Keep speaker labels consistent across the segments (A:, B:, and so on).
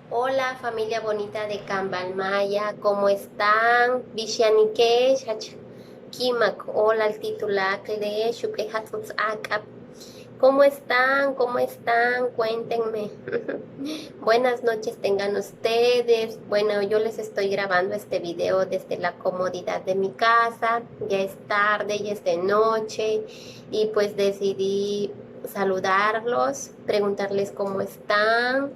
A: Hola familia bonita de Cambalmaya, ¿cómo están? Vishanike, Kimak, hola al titular de Shukrihatsuts Akap. ¿Cómo están? ¿Cómo están? Cuéntenme. Buenas noches tengan ustedes. Bueno, yo les estoy grabando este video desde la comodidad de mi casa. Ya es tarde, ya es de noche y pues decidí saludarlos, preguntarles cómo están.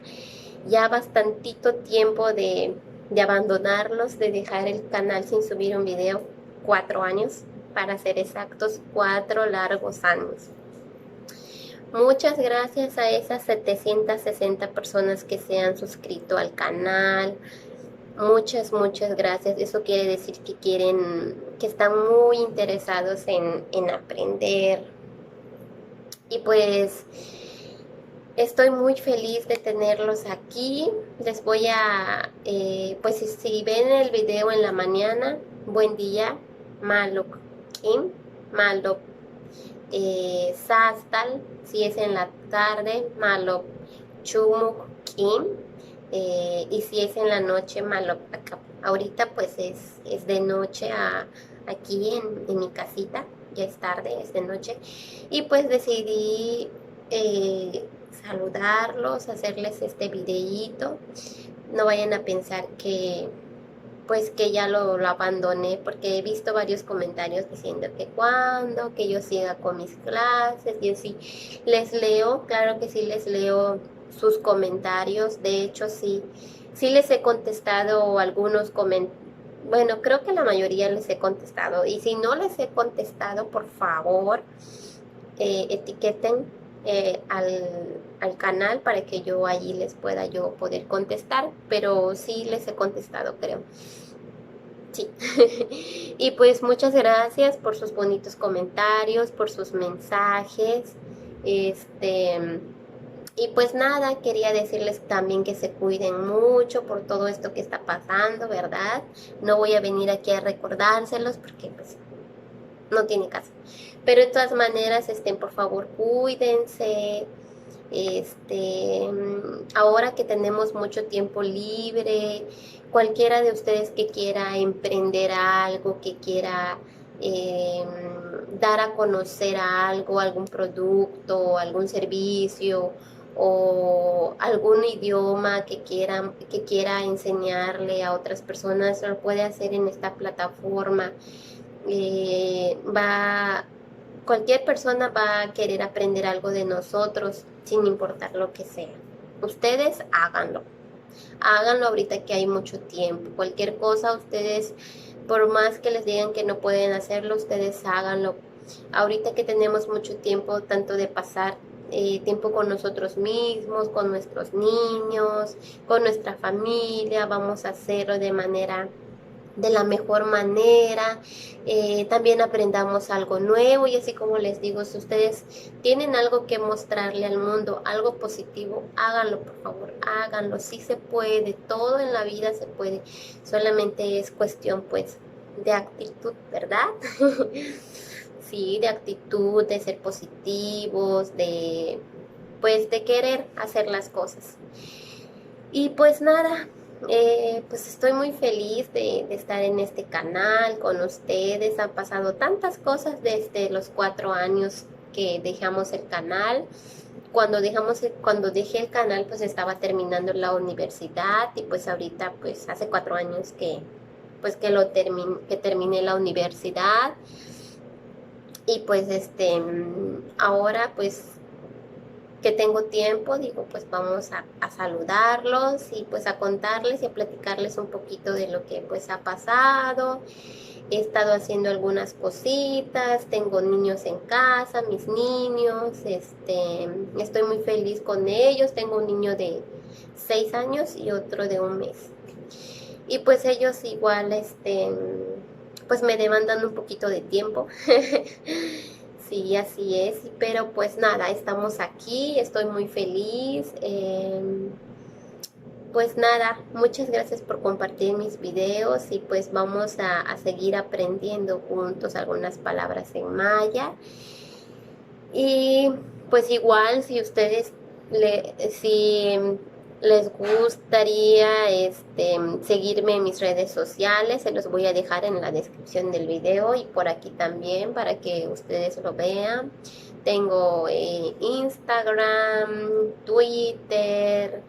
A: Ya bastantito tiempo de abandonarlos, de dejar el canal sin subir un video, 4 años, para ser exactos, 4 largos años. Muchas gracias a esas 760 personas que se han suscrito al canal. Muchas gracias. Eso quiere decir que que están muy interesados en aprender. Y pues estoy muy feliz de tenerlos aquí. Les voy a, pues si ven el video en la mañana, buen día, Maluk Kim, Maluk Sastal, si es en la tarde, Maluk Chumuk Kim, y si es en la noche, Maluk Akap. Ahorita pues es de noche aquí en mi casita, ya es tarde, es de noche, y pues decidí eh, saludarlos, hacerles este videíto. No vayan a pensar que pues que ya lo abandoné, porque he visto varios comentarios diciendo que cuando, que yo siga con mis clases, y así les leo, claro que sí les leo sus comentarios. De hecho sí les he contestado algunos comentarios. Bueno, creo que la mayoría les he contestado, y si no les he contestado, por favor, etiqueten al canal para que yo allí les pueda yo poder contestar, pero sí les he contestado, creo. Sí. Y pues muchas gracias por sus bonitos comentarios, por sus mensajes. Este, y pues nada, quería decirles también que se cuiden mucho por todo esto que está pasando, ¿verdad? No voy a venir aquí a recordárselos porque pues no tiene caso. Pero de todas maneras, por favor, cuídense. Ahora que tenemos mucho tiempo libre, cualquiera de ustedes que quiera emprender algo, que quiera eh, dar a conocer algo, algún producto, algún servicio o algún idioma que quiera enseñarle a otras personas, lo puede hacer en esta plataforma. Va Cualquier persona va a querer aprender algo de nosotros, sin importar lo que sea. Ustedes háganlo. Háganlo ahorita que hay mucho tiempo. Cualquier cosa, ustedes, por más que les digan que no pueden hacerlo, ustedes háganlo. Ahorita que tenemos mucho tiempo, tanto de pasar tiempo con nosotros mismos, con nuestros niños, con nuestra familia, vamos a hacerlo de la mejor manera. También aprendamos algo nuevo, y así como les digo, si ustedes tienen algo que mostrarle al mundo, algo positivo, háganlo, por favor, háganlo. Sí se puede, todo en la vida se puede, solamente es cuestión pues de actitud, ¿verdad? Sí, de actitud, de ser positivos, de querer hacer las cosas. Y pues nada, pues estoy muy feliz de estar en este canal con ustedes. Han pasado tantas cosas desde los 4 años que dejamos el canal. Cuando dejé el canal, pues estaba terminando la universidad, y pues ahorita, pues hace 4 años pues que terminé la universidad. Y pues ahora pues que tengo tiempo, digo, pues vamos a saludarlos y pues a contarles y a platicarles un poquito de lo que pues ha pasado. He estado haciendo algunas cositas, tengo niños en casa, mis niños, estoy muy feliz con ellos. Tengo un niño de 6 años y otro de un mes. Y pues ellos igual, pues me demandan un poquito de tiempo. Sí, así es, pero pues nada, estamos aquí, estoy muy feliz. Pues nada, muchas gracias por compartir mis videos, y pues vamos a seguir aprendiendo juntos algunas palabras en maya. Y pues igual, si les gustaría seguirme en mis redes sociales, se los voy a dejar en la descripción del video y por aquí también para que ustedes lo vean. Tengo Instagram, Twitter,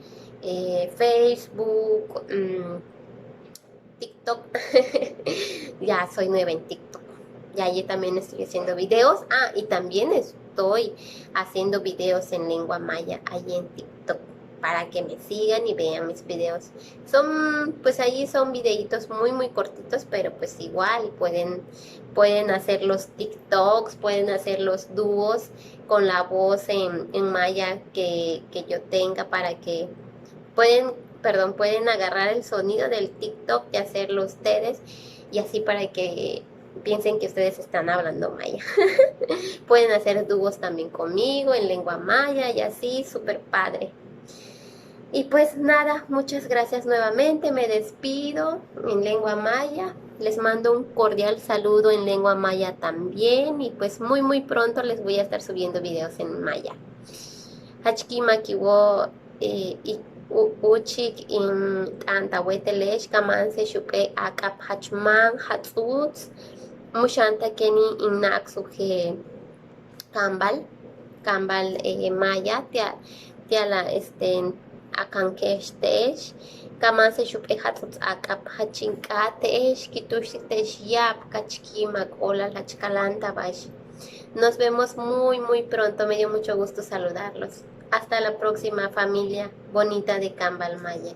A: Facebook, TikTok. Ya soy nueva en TikTok. Y allí también estoy haciendo videos. Ah, y también estoy haciendo videos en lengua maya allí en TikTok para que me sigan y vean mis videos. Pues allí son videitos muy cortitos, pero pues igual pueden hacer los TikToks, pueden hacer los dúos con la voz en maya que yo tenga para que pueden, pueden agarrar el sonido del TikTok y hacerlo ustedes y así para que piensen que ustedes están hablando maya. Pueden hacer dúos también conmigo en lengua maya y así, súper padre. Y pues nada, muchas gracias nuevamente, me despido en lengua maya. Les mando un cordial saludo en lengua maya también y pues muy pronto les voy a estar subiendo videos en maya. Hachki makiwo uchik in antawetelesh kamanse shupe akap hachman hatsuts mushanta keni inak suje kambal maya tia la akankestesh kamanse shupe hatsuts akap hachinkatesh kitushitesh yap kachki makola lachkalanta bash. Nos vemos muy pronto. Me dio mucho gusto saludarlos. Hasta la próxima, familia bonita de Cambal Maya.